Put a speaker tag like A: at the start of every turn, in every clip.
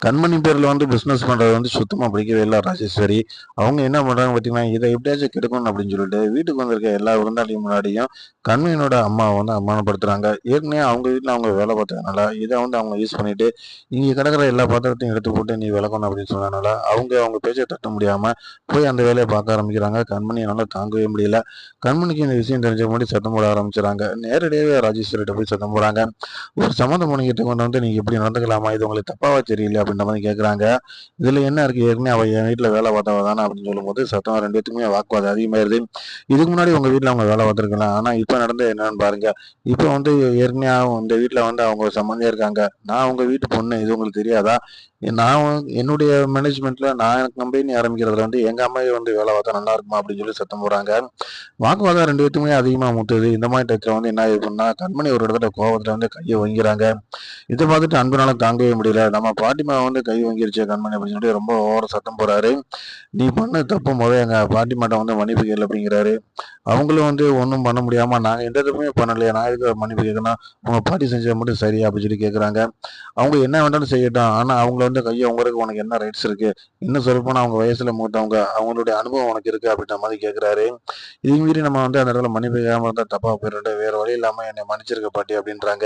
A: கண்மணி பேர்ல பிசினஸ் பண்றது சுத்தமா பிடிக்கவே இல்ல ராஜேஸ்வரி. அவங்க என்ன பண்றாங்க பார்த்தீங்கன்னா, இத எப்படியாச்சும் கெடுக்கணும் அப்படின்னு சொல்லிட்டு, வீட்டுக்கு வந்திருக்க எல்லா விருந்தாளிங்க முன்னாடியும் கண்மணியோட அம்மாவ அவமானப்படுத்துறாங்க. ஏற்கனவே அவங்க வீட்ல அவங்க வேலை பார்த்ததுனால, இத அவங்க யூஸ் பண்ணிட்டு, இங்க கிடக்குற எல்லா பாத்திரத்தையும் எடுத்து போட்டு நீ விளக்கணும் அப்படின்னு சொன்னதுனால, அவங்க பேச்ச தட்ட முடியாம போய் அந்த வேலைய பார்க்க ஆரம்பிக்கிறாங்க. கண்மணி என்னால தாங்கவே முடியல. கண்மணிக்கு இந்த விஷயம் தெரிஞ்ச முன்னாடி சத்தம் போட ஆரம்பிச்சுறாங்க. நேரடியாவே ராஜேஸ்வரிட்ட போய் சத்தம் போடுறாங்க. ஒரு சம்மந்தம் பண்ணிக்கிட்டு கொண்டு நீங்க இப்படி நடந்துக்கலாமா? இது உங்களுக்கு தப்பாவா தெரியலையா? அப்படின்ற மாரி கேட்குறாங்க. இதுல என்ன இருக்கு? ஏற்கனவே அவ என் வீட்ல வேலை பார்த்தவ தானே அப்படின்னு சொல்லும்போது, சத்தம் 2 பேத்துக்குமே வாக்குவாதம் அதிகமாயிருது. இதுக்கு முன்னாடி உங்க வீட்ல அவங்க வேலை பார்த்துருக்கலாம். ஆனா இப்ப நடந்தது என்னன்னு பாருங்க. இப்ப ஏற்கனவே இந்த வீட்ல அவங்க சம்மந்தியா இருக்காங்க. நான் உங்க வீட்டு பொண்ணு. இது உங்களுக்கு தெரியாதா? என்னுடைய மேனேஜ்மென்ட்ல நான் எனக்கு கம்பெனி ஆரம்பிக்கிறதுல எங்க அம்மாவே வேலை பார்த்தா நல்லா இருக்குமா? அப்படின்னு சொல்லி சத்தம் போடுறாங்க. வாக்குவாதம் 2 பேத்துக்குமே அதிகமா முத்துது. இந்த மாரி டயத்துல என்ன ஆயிருக்கும்னா, கண்மணி ஒரு இடத்துல கோவத்துல கைய ஓங்கிறாங்க. இத பார்த்துட்டு அன்புனால தாங்கவே முடியல. நம்ம பாட்டிமா கை வாங்கிருச்சே கண்மணி அப்படின்னு சொல்லிட்டு ரொம்ப ஓவரா சத்தம் போடுறாரு. நீ பண்ண தப்பு எங்க பாட்டிமாட்ட மன்னிப்பு கேளு அப்படிங்கிறாரு. அவங்களும் ஒண்ணும் பண்ண முடியாம நாங்க எந்த தப்புமே பண்ணலையே. நான் எதுக்கு மன்னிப்பு கேட்கணும்? உங்க பாட்டி செஞ்சது மட்டும் சரியா? அப்படின்னு சொல்லி கேட்குறாங்க. அவங்க என்ன வேணாலும் செய்யட்டும். ஆனா அவங்கள கைய ஓங்குறதுக்கு உனக்கு என்ன ரைட்ஸ் இருக்கு? இன்னும் சொல்லப்போனா அவங்க வயசுல மூத்தவங்க. அவங்களுடைய அனுபவம் உனக்கு இருக்கு அப்படின்ற மாரி கேட்குறாரு. இதையும் மீறி நம்ம அந்த இடத்துல மன்னிப்பு கேட்காம இருந்தா தப்பா போயிரும். வேற வழி இல்லாம என்னை மன்னிச்சிருக்க பாட்டி அப்படின்றாங்க.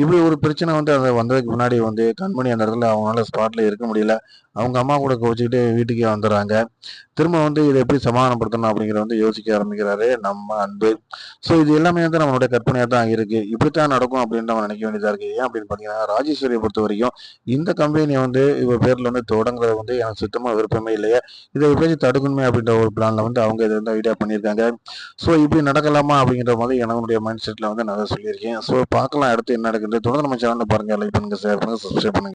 A: இப்படி ஒரு பிரச்சனை அது வந்ததுக்கு முன்னாடி கண்மணி அந்த இடத்துல அவங்களால ஸ்பாட்ல இருக்க முடியல. அவங்க அம்மா கூட கோவிச்சுக்கிட்டு வீட்டுக்கே வந்துடுறாங்க. திரும்ப இத எப்படி சமாதானப்படுத்தணும் அப்படிங்கிறத யோசிக்க ஆரம்பிக்கிறாரு நம்ம அன்பு. ஸோ இது எல்லாமே நம்மளுடைய கற்பனையா தான் இருக்கு. இப்படித்தான் நடக்கும் அப்படின்னு நம்ம நினைக்க வேண்டியதா இருக்கு. ஏன் அப்படின்னு பார்த்தீங்கன்னா, ராஜேஸ்வரியை பொறுத்தவரைக்கும் இந்த கம்பெனிய இவ பேர்ல தொடங்குறது எனக்கு சுத்தமா விருப்பமே இல்லையே. இத எப்படியாச்சும் தடுக்கணுமே அப்படின்ற ஒரு பிளான்ல அவங்க இத ஐடியா பண்ணியிருக்காங்க. ஸோ இப்படி நடக்கலாமா அப்படிங்கிற மாதிரி என்னுடைய மைண்ட் செட்ல நான் அத சொல்லியிருக்கேன். ஸோ பார்க்கலாம் அடுத்து என்ன நடக்குது. தொடர்ந்து நம்ம சேனல பாருங்க. லைக் பண்ணுங்க, ஷேர் பண்ணுங்க, சப்ஸ்கிரைப் பண்ணுங்க.